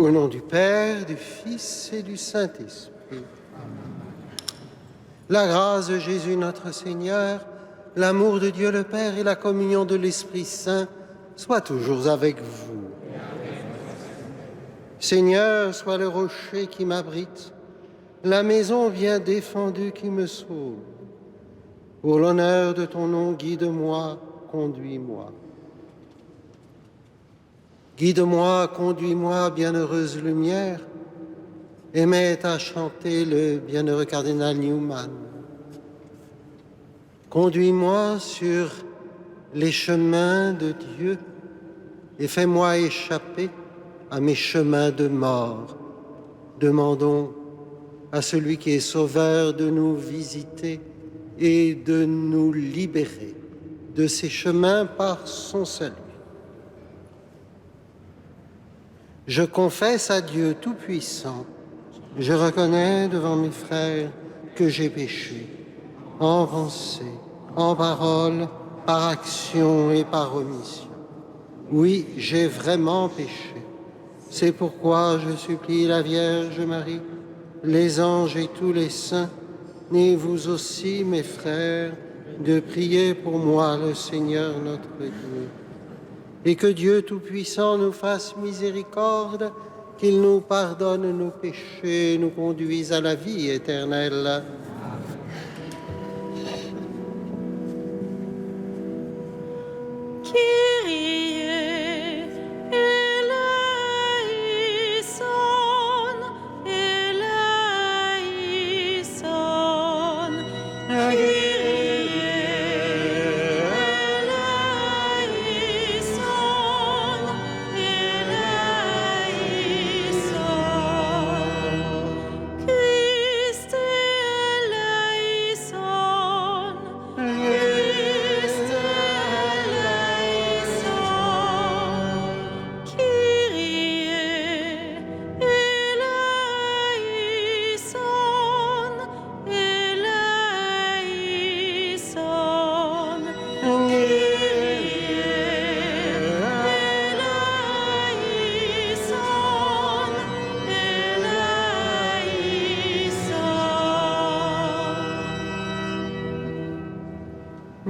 Au nom du Père, du Fils et du Saint-Esprit. La grâce de Jésus notre Seigneur, l'amour de Dieu le Père et la communion de l'Esprit Saint soient toujours avec vous. Seigneur, sois le rocher qui m'abrite, la maison bien défendue qui me sauve. Pour l'honneur de ton nom, guide-moi, conduis-moi. Guide-moi, conduis-moi, bienheureuse lumière, et m'aide à chanter le bienheureux cardinal Newman. Conduis-moi sur les chemins de Dieu et fais-moi échapper à mes chemins de mort. Demandons à celui qui est sauveur de nous visiter et de nous libérer de ces chemins par son salut. Je confesse à Dieu Tout-Puissant, je reconnais devant mes frères que j'ai péché, en pensée, en parole, par action et par omission. Oui, j'ai vraiment péché. C'est pourquoi je supplie la Vierge Marie, les anges et tous les saints, et vous aussi, mes frères, de prier pour moi, le Seigneur notre Dieu. Et que Dieu Tout-Puissant nous fasse miséricorde, qu'il nous pardonne nos péchés et nous conduise à la vie éternelle. Kyrie eleison, eleison.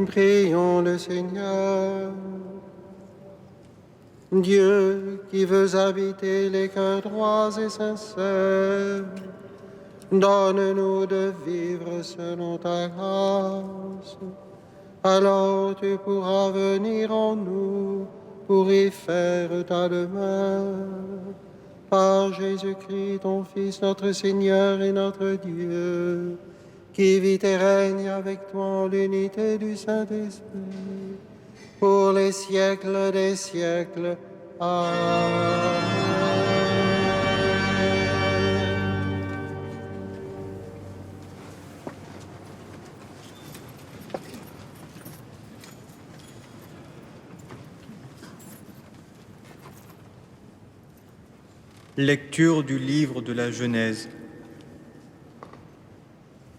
Prions le Seigneur. Dieu qui veux habiter les cœurs droits et sincères, donne-nous de vivre selon ta grâce. Alors tu pourras venir en nous pour y faire ta demeure. Par Jésus-Christ, ton Fils, notre Seigneur et notre Dieu, qui vit et règne avec toi en l'unité du Saint-Esprit, pour les siècles des siècles. Amen. Lecture du livre de la Genèse.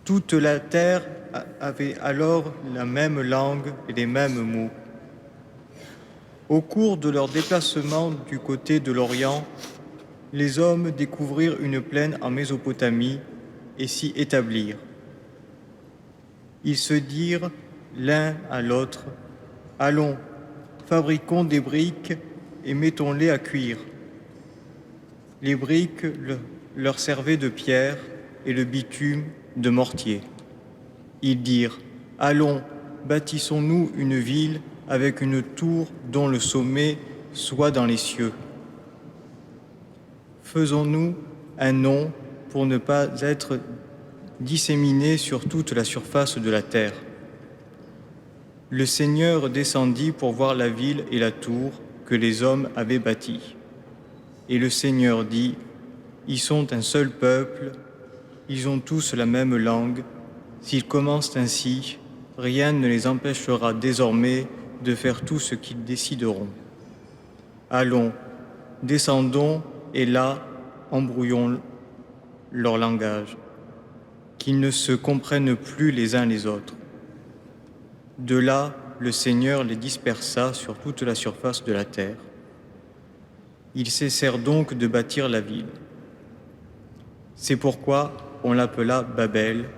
Toute la terre avait alors la même langue et les mêmes mots. Au cours de leur déplacement du côté de l'Orient, les hommes découvrirent une plaine en Mésopotamie et s'y établirent. Ils se dirent l'un à l'autre, « Allons, fabriquons des briques et mettons-les à cuire. » Les briques leur servaient de pierre et le bitume de mortier. Ils dirent, « Allons, bâtissons-nous une ville avec une tour dont le sommet soit dans les cieux. Faisons-nous un nom pour ne pas être disséminés sur toute la surface de la terre. » Le Seigneur descendit pour voir la ville et la tour que les hommes avaient bâties. Et le Seigneur dit, « Ils sont un seul peuple, ils ont tous la même langue. S'ils commencent ainsi, rien ne les empêchera désormais de faire tout ce qu'ils décideront. Allons, descendons et là, embrouillons leur langage, qu'ils ne se comprennent plus les uns les autres. » De là, le Seigneur les dispersa sur toute la surface de la terre. Ils cessèrent donc de bâtir la ville. C'est pourquoi on l'appela Babel,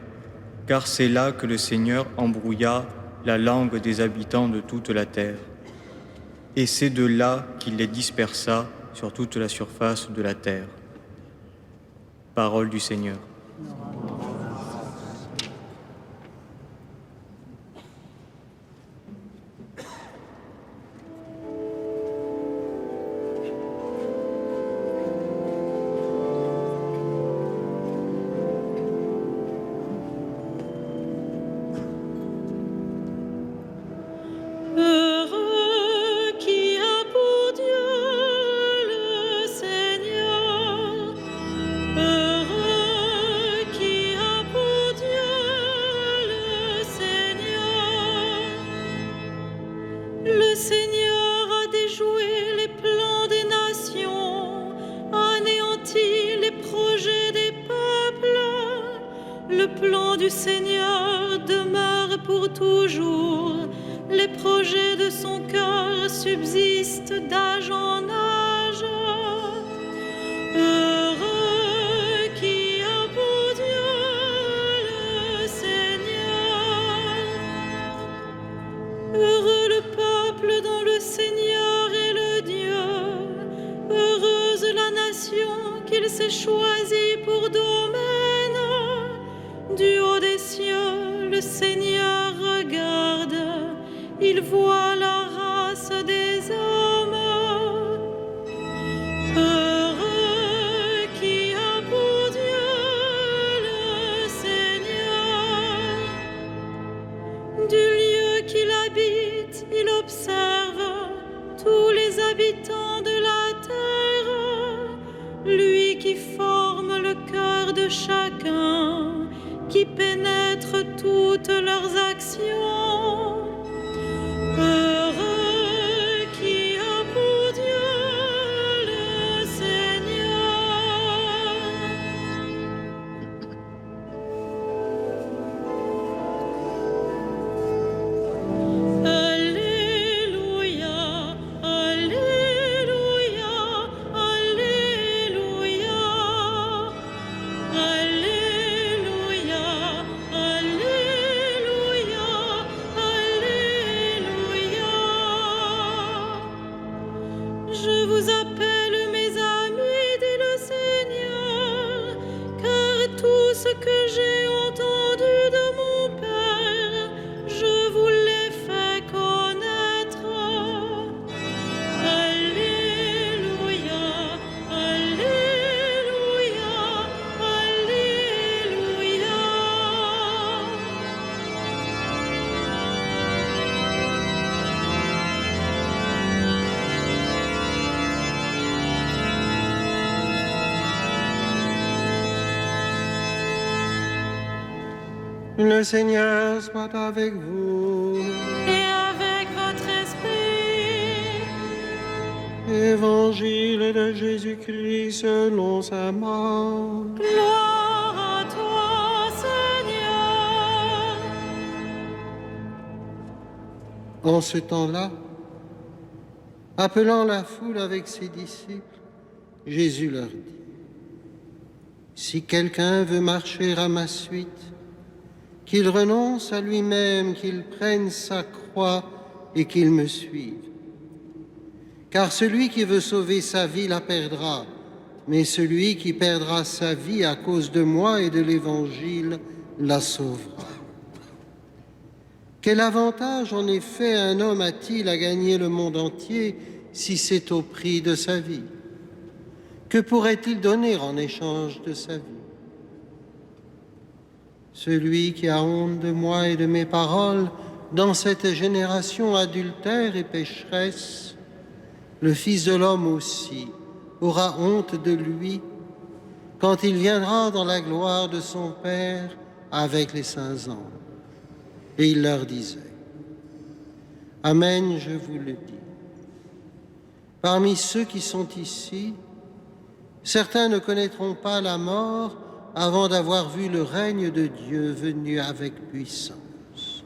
car c'est là que le Seigneur embrouilla la langue des habitants de toute la terre. Et c'est de là qu'il les dispersa sur toute la surface de la terre. Parole du Seigneur. Heureux qui a pour Dieu le Seigneur. Heureux qui a pour Dieu le Seigneur. Le Seigneur a déjoué les plans des nations, anéanti les projets des peuples. Le plan du Seigneur demeure pour toujours. Les projets de son cœur subsistent d'âge en âge. Heureux qui a pour Dieu le Seigneur. Heureux le peuple dont le Seigneur est le Dieu. Heureuse la nation qu'il s'est choisie pour domaine. Du haut des cieux, le Seigneur regarde. Il voit la race des hommes. Heureux qui a pour Dieu le Seigneur. Du lieu qu'il habite, il observe tous les habitants de la terre. Lui qui forme le cœur de chacun, qui pénètre toutes leurs actions. Heureux qui a pour Dieu le Seigneur. Alléluia, Alléluia, Alléluia. Alléluia, Alléluia, Alléluia. Je vous appelle mes amis, dit le Seigneur, car tout ce que j'ai entendu de mon Père, je vous l'ai fait connaître. Alléluia, Alléluia, Alléluia. Le Seigneur soit avec vous. Et avec votre esprit, Évangile de Jésus-Christ selon sa mort. gloire à toi, Seigneur. En ce temps-là, appelant la foule avec ses disciples, Jésus leur dit, « Si quelqu'un veut marcher à ma suite, qu'il renonce à lui-même, qu'il prenne sa croix et qu'il me suive. Car celui qui veut sauver sa vie la perdra, mais celui qui perdra sa vie à cause de moi et de l'Évangile la sauvera. Quel avantage en effet un homme a-t-il à gagner le monde entier si c'est au prix de sa vie? Que pourrait-il donner en échange de sa vie? Celui qui a honte de moi et de mes paroles dans cette génération adultère et pécheresse, le Fils de l'homme aussi aura honte de lui quand il viendra dans la gloire de son Père avec les saints anges. Et il leur disait, « Amen, je vous le dis. Parmi ceux qui sont ici, certains ne connaîtront pas la mort avant d'avoir vu le règne de Dieu venu avec puissance. »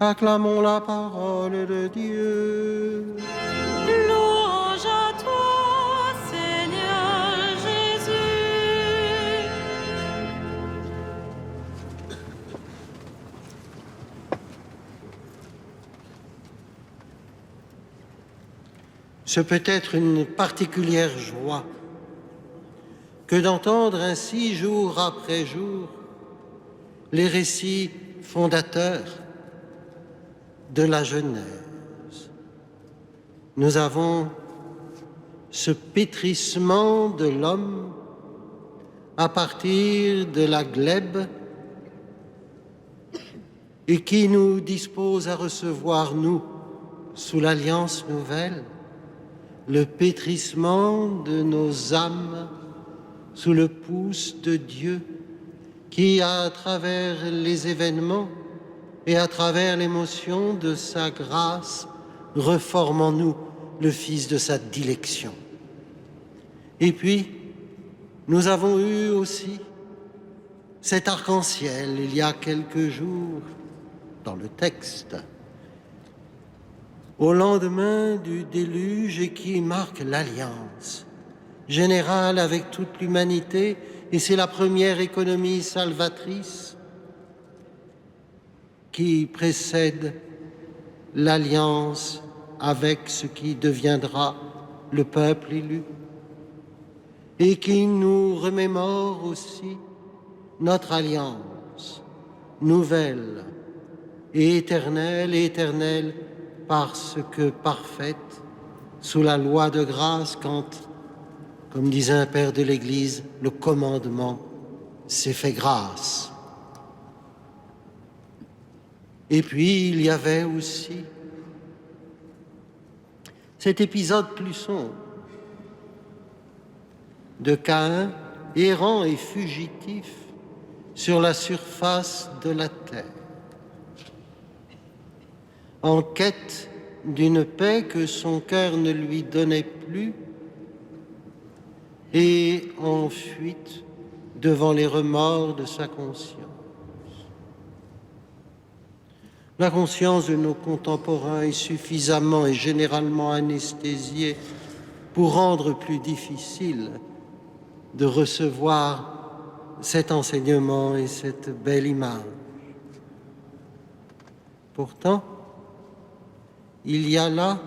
Acclamons la parole de Dieu. Louange louange à toi, Seigneur Jésus. Ce peut être une particulière joie que d'entendre ainsi, jour après jour, les récits fondateurs de la Genèse. Nous avons ce pétrissement de l'homme à partir de la glèbe et qui nous dispose à recevoir, nous, sous l'Alliance nouvelle, le pétrissement de nos âmes sous le pouce de Dieu qui, à travers les événements et à travers l'émotion de sa grâce, reforme en nous le Fils de sa dilection. Et puis, nous avons eu aussi cet arc-en-ciel il y a quelques jours dans le texte, au lendemain du déluge et qui marque l'alliance générale avec toute l'humanité, et c'est la première économie salvatrice qui précède l'alliance avec ce qui deviendra le peuple élu et qui nous remémore aussi notre alliance nouvelle et éternelle parce que parfaite sous la loi de grâce quand, comme disait un père de l'Église, le commandement s'est fait grâce. Et puis il y avait aussi cet épisode plus sombre de Caïn, errant et fugitif sur la surface de la terre, en quête d'une paix que son cœur ne lui donnait plus et en fuite devant les remords de sa conscience. La conscience de nos contemporains est suffisamment et généralement anesthésiée pour rendre plus difficile de recevoir cet enseignement et cette belle image. Pourtant, il y a là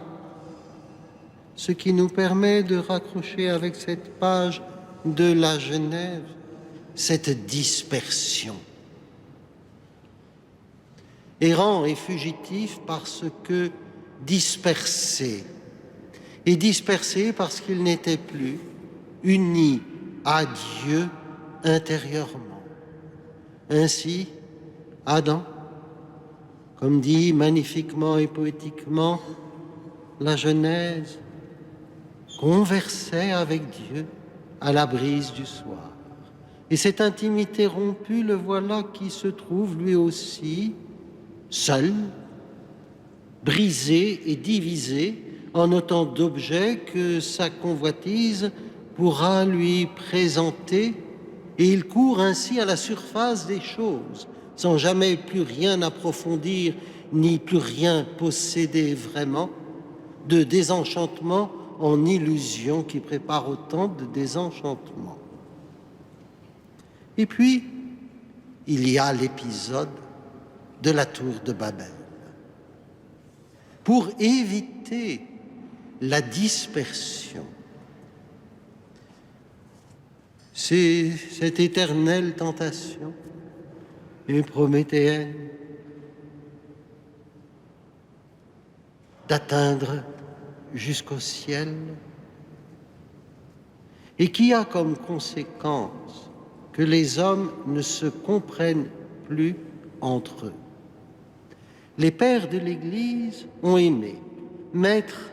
ce qui nous permet de raccrocher avec cette page de la Genèse, cette dispersion. Errant et fugitif parce que dispersé, et dispersé parce qu'il n'était plus uni à Dieu intérieurement. Ainsi, Adam, comme dit magnifiquement et poétiquement la Genèse, conversait avec Dieu à la brise du soir. Et cette intimité rompue, le voilà qui se trouve lui aussi seul, brisé et divisé en autant d'objets que sa convoitise pourra lui présenter, et il court ainsi à la surface des choses, sans jamais plus rien approfondir, ni plus rien posséder vraiment, de désenchantement en illusion qui prépare autant de désenchantement. Et puis, il y a l'épisode de la tour de Babel. Pour éviter la dispersion, c'est cette éternelle tentation et prométhéenne d'atteindre jusqu'au ciel et qui a comme conséquence que les hommes ne se comprennent plus entre eux. Les pères de l'Église ont aimé mettre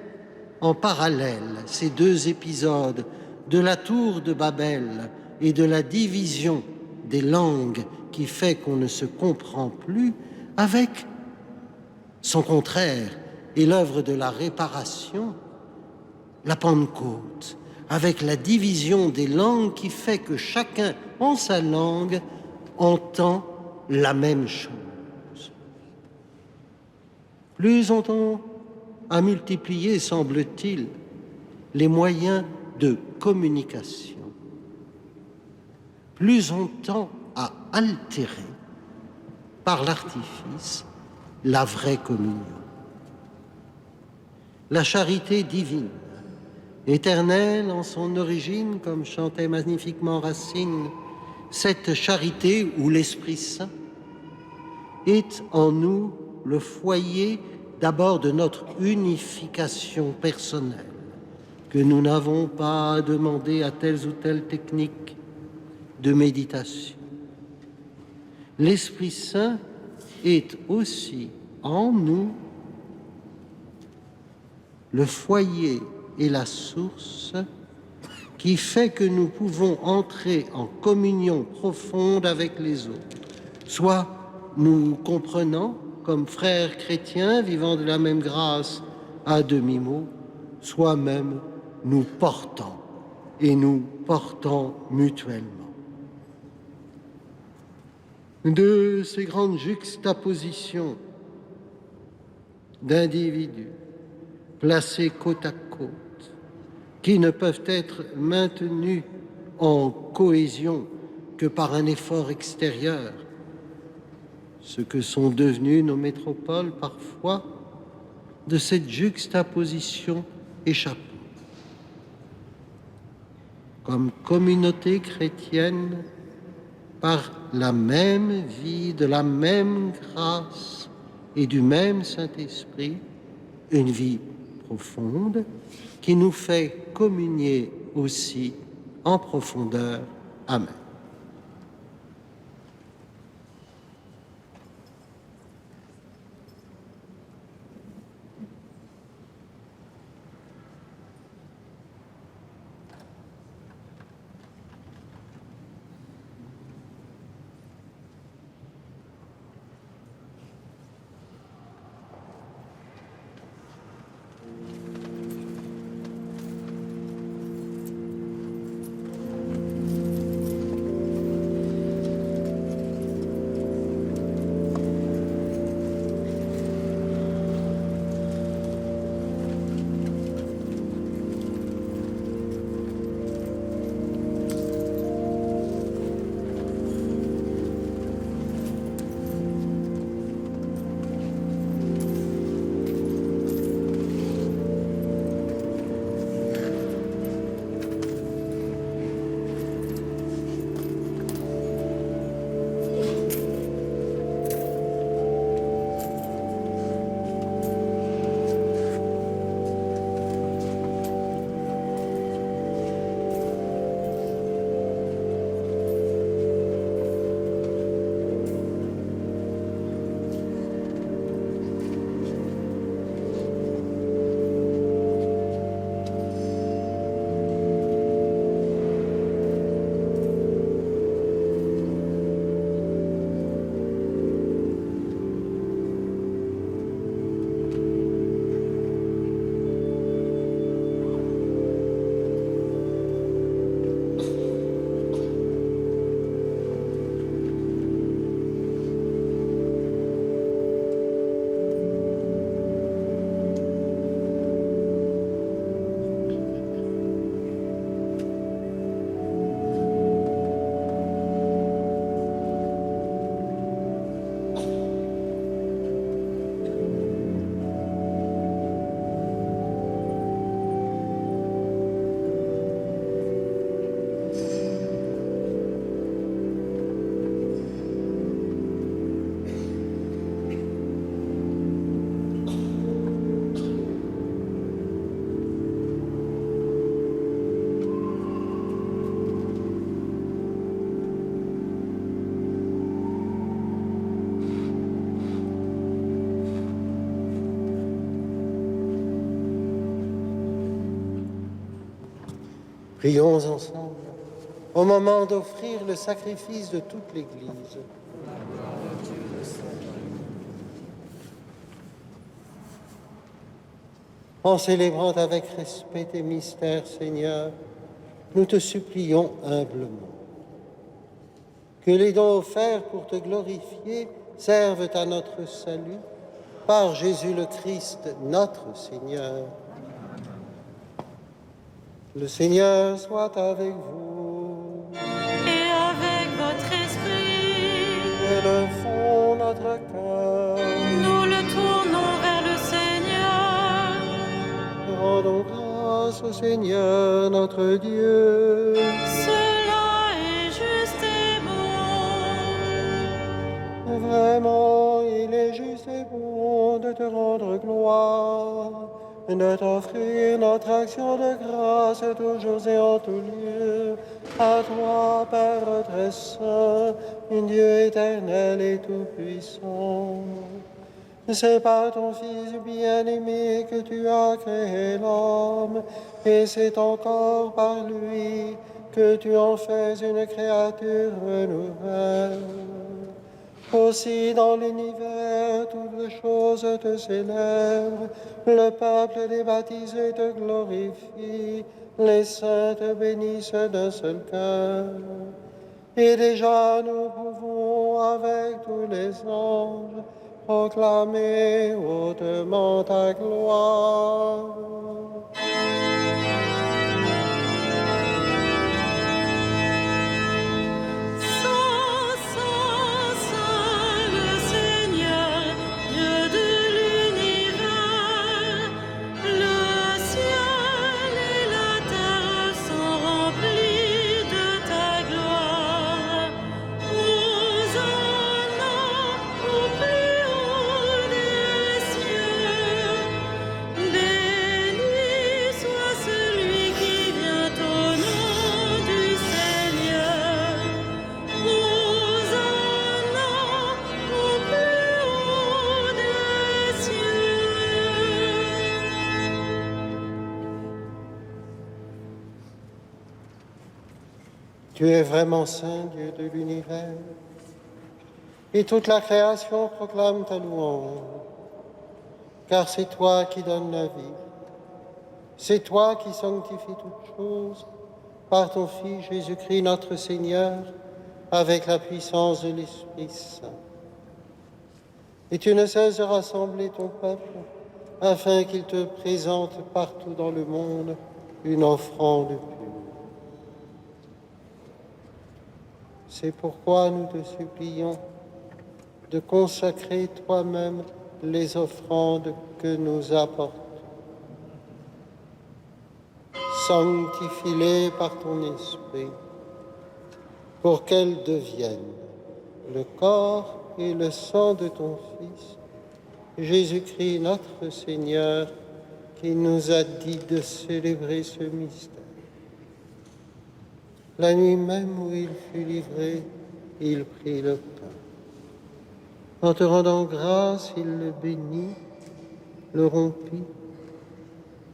en parallèle ces deux épisodes de la tour de Babel et de la division des langues qui fait qu'on ne se comprend plus avec son contraire et l'œuvre de la réparation, la Pentecôte, avec la division des langues qui fait que chacun en sa langue entend la même chose. Plus on tend à multiplier, semble-t-il, les moyens de communication, plus on tend à altérer par l'artifice la vraie communion. La charité divine, éternelle en son origine, comme chantait magnifiquement Racine, cette charité où l'Esprit Saint est en nous le foyer d'abord de notre unification personnelle, que nous n'avons pas à demander à telle ou telle technique de méditation. L'Esprit Saint est aussi en nous le foyer et la source qui fait que nous pouvons entrer en communion profonde avec les autres, soit nous comprenant comme frères chrétiens vivant de la même grâce à demi-mot, soit même nous portant et nous portant mutuellement. De ces grandes juxtapositions d'individus placés côte à côte, qui ne peuvent être maintenus en cohésion que par un effort extérieur, ce que sont devenues nos métropoles parfois, de cette juxtaposition échappons. Comme communauté chrétienne, par la même vie, de la même grâce et du même Saint-Esprit, une vie profonde qui nous fait communier aussi en profondeur. Amen. Prions ensemble au moment d'offrir le sacrifice de toute l'Église. En célébrant avec respect tes mystères, Seigneur, nous te supplions humblement que les dons offerts pour te glorifier servent à notre salut par Jésus le Christ, notre Seigneur. Le Seigneur soit avec vous. Et avec votre esprit. Élevons notre cœur. Nous le tournons vers le Seigneur. Rendons grâce au Seigneur notre Dieu. Cela est juste et bon. Vraiment, il est juste et bon de te rendre gloire, de t'offrir notre action de grâce toujours et en tout lieu. À toi, Père très saint, Dieu éternel et tout-puissant. C'est par ton Fils bien-aimé que tu as créé l'homme, et c'est encore par lui que tu en fais une créature nouvelle. Aussi dans l'univers, toutes choses te célèbrent, le peuple des baptisés te glorifie, les saints te bénissent d'un seul cœur. Et déjà nous pouvons avec tous les anges proclamer hautement ta gloire. Saint, Saint, Saint, le Seigneur, Dieu de l'univers. Le ciel et la terre sont remplis de ta gloire. Hosanna au plus haut des cieux. Béni soit celui qui vient au nom du Seigneur. Hosanna au plus haut des cieux. Tu es vraiment saint, Dieu de l'univers, et toute la création proclame ta louange, car c'est toi qui donnes la vie, c'est toi qui sanctifies toutes choses par ton Fils Jésus-Christ notre Seigneur, avec la puissance de l'Esprit Saint. Et tu ne cesses de rassembler ton peuple, afin qu'il te présente partout dans le monde une offrande pure. C'est pourquoi nous te supplions de consacrer toi-même les offrandes que nous apportons. Sanctifie-les par ton esprit, pour qu'elles deviennent le corps et le sang de ton Fils, Jésus-Christ notre Seigneur, qui nous a dit de célébrer ce mystère. La nuit même où il fut livré, il prit le pain. En te rendant grâce, il le bénit, le rompit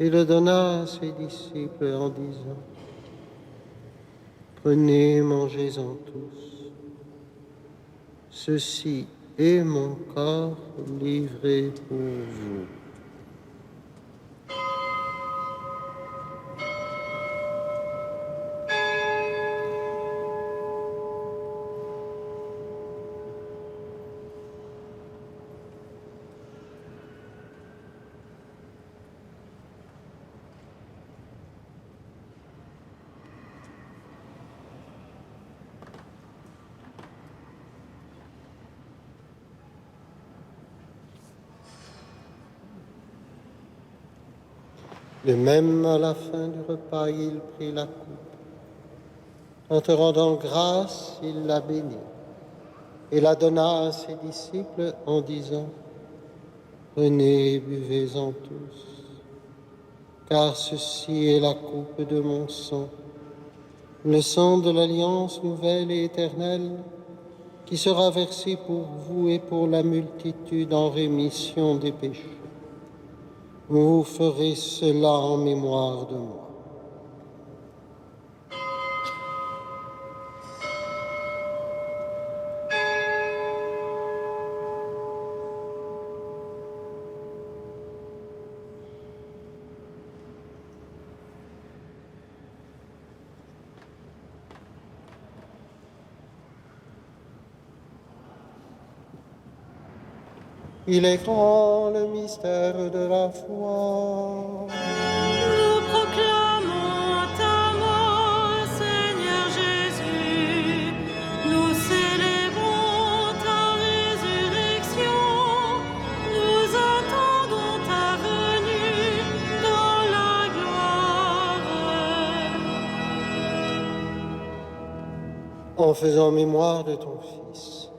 et le donna à ses disciples en disant : « Prenez, mangez-en tous. Ceci est mon corps livré pour vous. » De même, à la fin du repas, il prit la coupe. En te rendant grâce, il la bénit et la donna à ses disciples en disant : « Prenez et buvez-en tous, car ceci est la coupe de mon sang, le sang de l'alliance nouvelle et éternelle, qui sera versé pour vous et pour la multitude en rémission des péchés. Vous ferez cela en mémoire de moi. » Il est grand le mystère de la foi. Nous proclamons en faisant mémoire de ton Fils,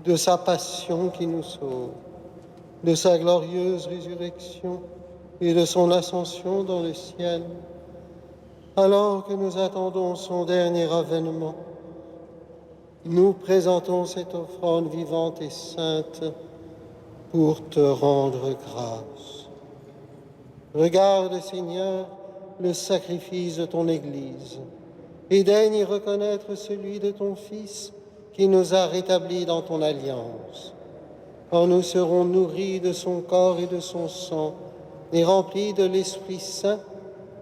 de sa passion qui nous sauve, de sa glorieuse résurrection et de son ascension dans le ciel, alors que nous attendons son dernier avènement, nous présentons cette offrande vivante et sainte pour te rendre grâce. Regarde, Seigneur, le sacrifice de ton Église et daigne y reconnaître celui de ton Fils qui nous a rétablis dans ton alliance. Quand nous serons nourris de son corps et de son sang et remplis de l'Esprit Saint,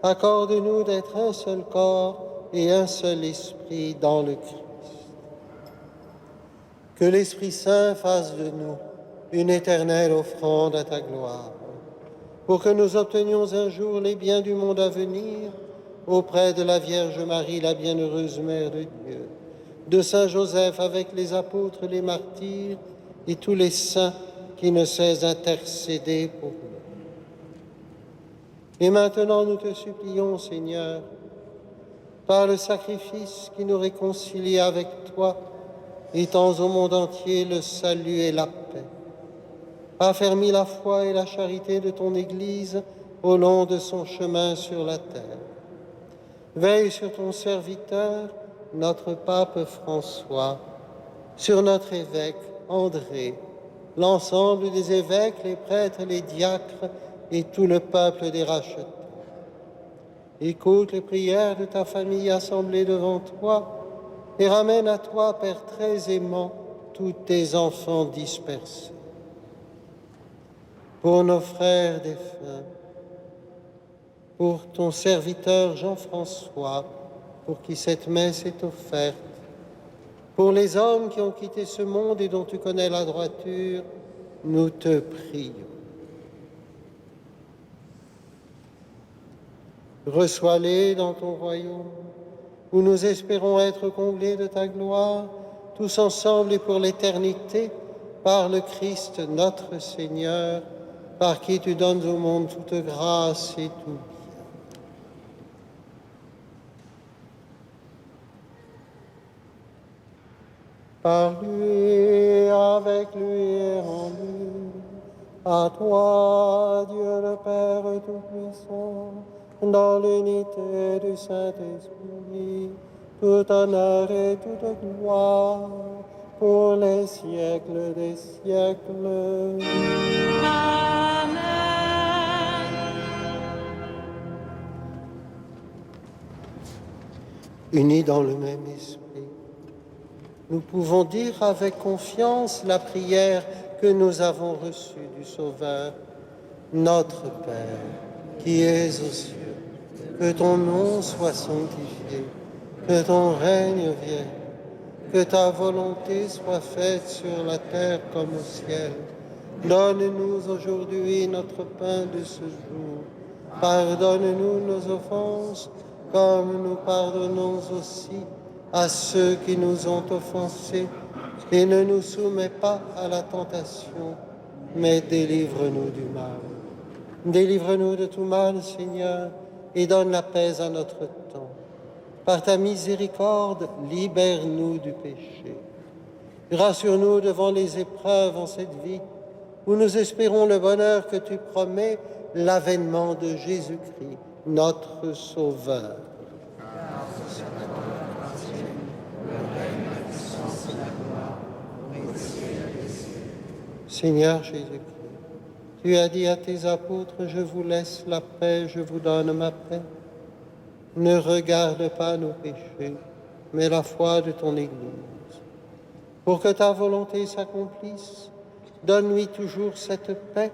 accorde-nous d'être un seul corps et un seul esprit dans le Christ. Que l'Esprit Saint fasse de nous une éternelle offrande à ta gloire, pour que nous obtenions un jour les biens du monde à venir auprès de la Vierge Marie, la bienheureuse Mère de Dieu, de Saint Joseph avec les apôtres, les martyrs et tous les saints qui ne cessent d'intercéder pour nous. Et maintenant, nous te supplions, Seigneur, par le sacrifice qui nous réconcilie avec toi, étends au monde entier le salut et la paix. Affermis la foi et la charité de ton Église au long de son chemin sur la terre. Veille sur ton serviteur, notre pape François, sur notre évêque André, l'ensemble des évêques, les prêtres, les diacres et tout le peuple des rachetés. Écoute les prières de ta famille assemblée devant toi et ramène à toi, Père très aimant, tous tes enfants dispersés. Pour nos frères défunts, pour ton serviteur Jean-François, pour qui cette messe est offerte, pour les hommes qui ont quitté ce monde et dont tu connais la droiture, nous te prions. Reçois-les dans ton royaume, où nous espérons être comblés de ta gloire, tous ensemble et pour l'éternité, par le Christ notre Seigneur, par qui tu donnes au monde toute grâce et tout bien. Par lui, avec lui et en lui, à toi, Dieu le Père Tout-Puissant, dans l'unité du Saint-Esprit, tout honneur et toute gloire, pour les siècles des siècles. Amen. Unis dans le même esprit, nous pouvons dire avec confiance la prière que nous avons reçue du Sauveur. Notre Père, qui es aux cieux, que ton nom soit sanctifié, que ton règne vienne, que ta volonté soit faite sur la terre comme au ciel. Donne-nous aujourd'hui notre pain de ce jour. Pardonne-nous nos offenses, comme nous pardonnons aussi à ceux qui nous ont offensés. Et ne nous soumets pas à la tentation, mais délivre-nous du mal. Délivre-nous de tout mal, Seigneur, et donne la paix à notre temps. Par ta miséricorde, libère-nous du péché. Rassure-nous devant les épreuves en cette vie, où nous espérons le bonheur que tu promets, l'avènement de Jésus-Christ, notre Sauveur. Seigneur Jésus-Christ, tu as dit à tes apôtres, je vous laisse la paix, je vous donne ma paix. Ne regarde pas nos péchés, mais la foi de ton Église. Pour que ta volonté s'accomplisse, donne-lui toujours cette paix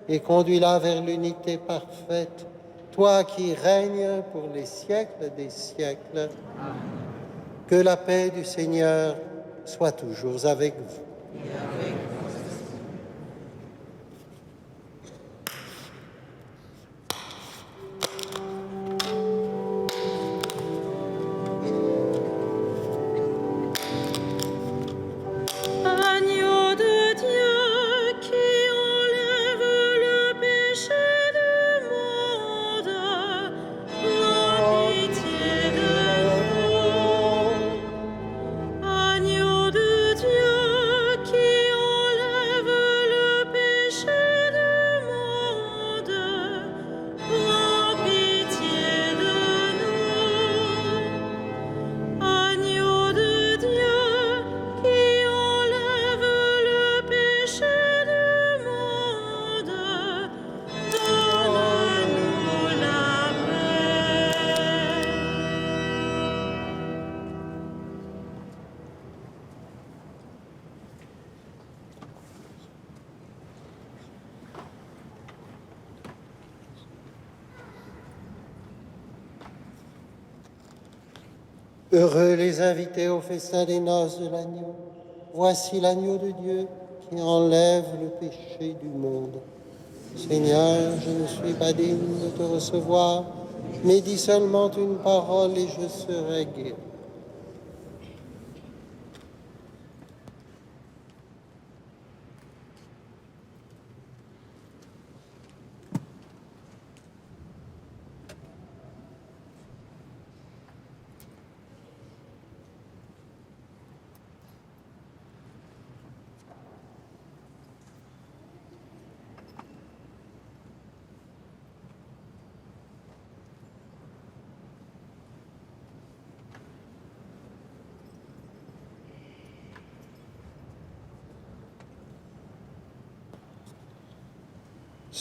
et conduis-la vers l'unité parfaite, toi qui règnes pour les siècles des siècles. Amen. Que la paix du Seigneur soit toujours avec vous. Et avec vous. Heureux les invités au festin des noces de l'agneau. Voici l'agneau de Dieu qui enlève le péché du monde. Seigneur, je ne suis pas digne de te recevoir, mais dis seulement une parole et je serai guéri.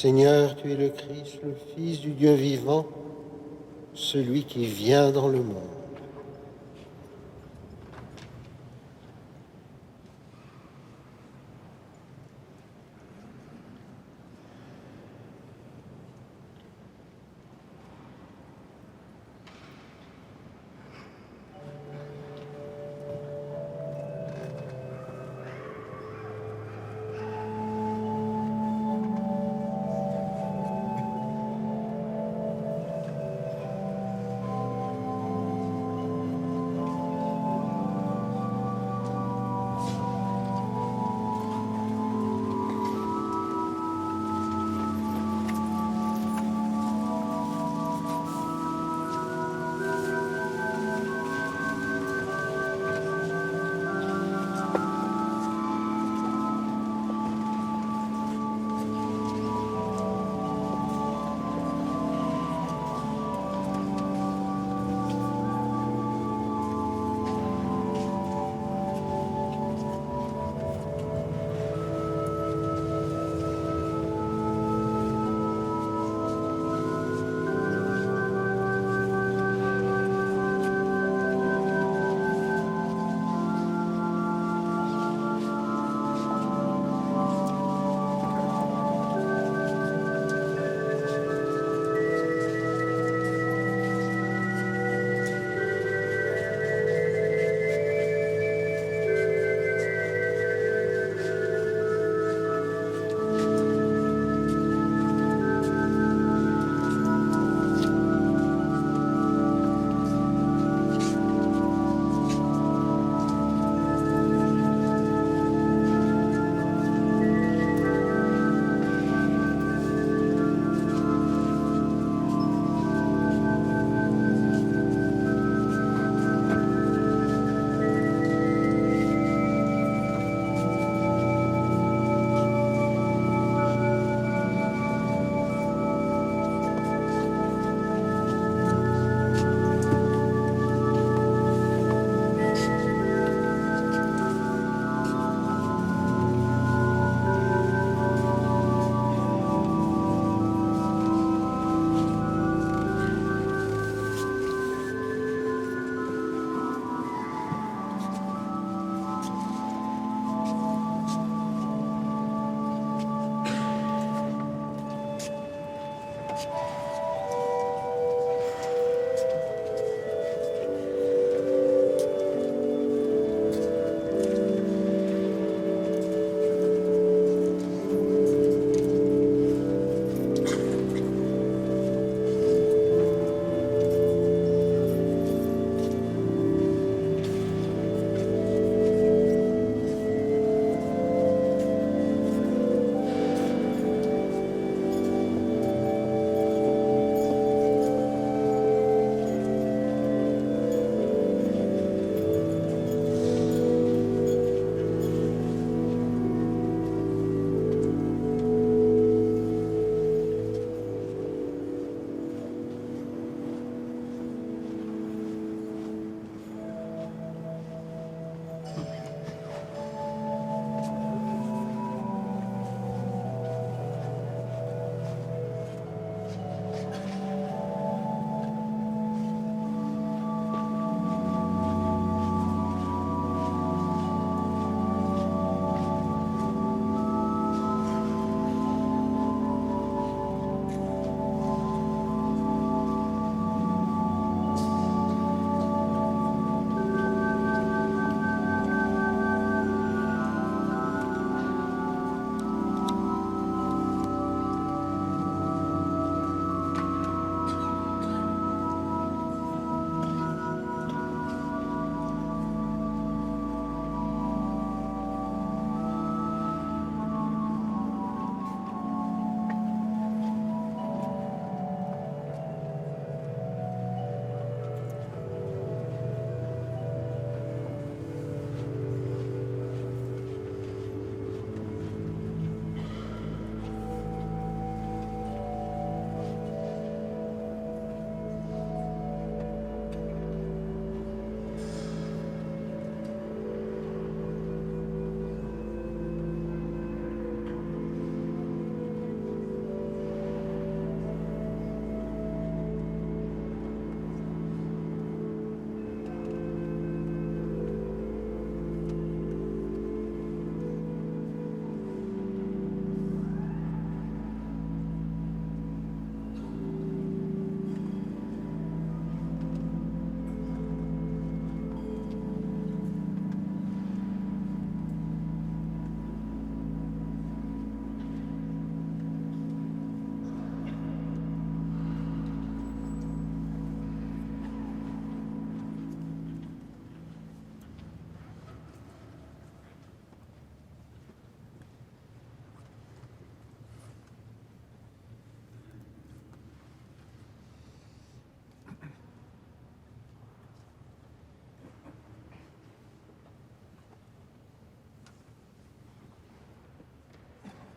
Seigneur, tu es le Christ, le Fils du Dieu vivant, celui qui vient dans le monde.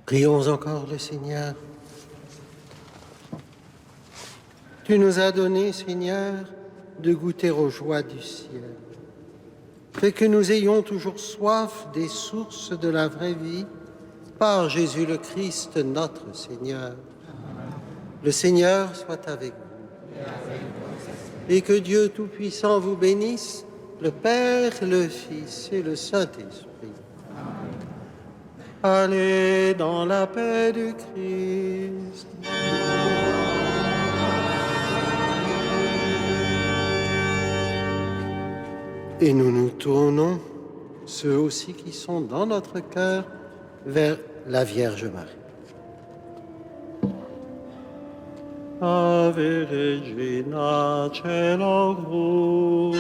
Prions encore le Seigneur. Tu nous as donné, Seigneur, de goûter aux joies du ciel. Fais que nous ayons toujours soif des sources de la vraie vie, par Jésus le Christ, notre Seigneur. Le Seigneur soit avec vous. Et que Dieu Tout-Puissant vous bénisse, le Père, le Fils et le Saint-Esprit. Allez dans la paix du Christ. Et nous nous tournons, ceux aussi qui sont dans notre cœur, vers la Vierge Marie. Ave Regina Caelorum.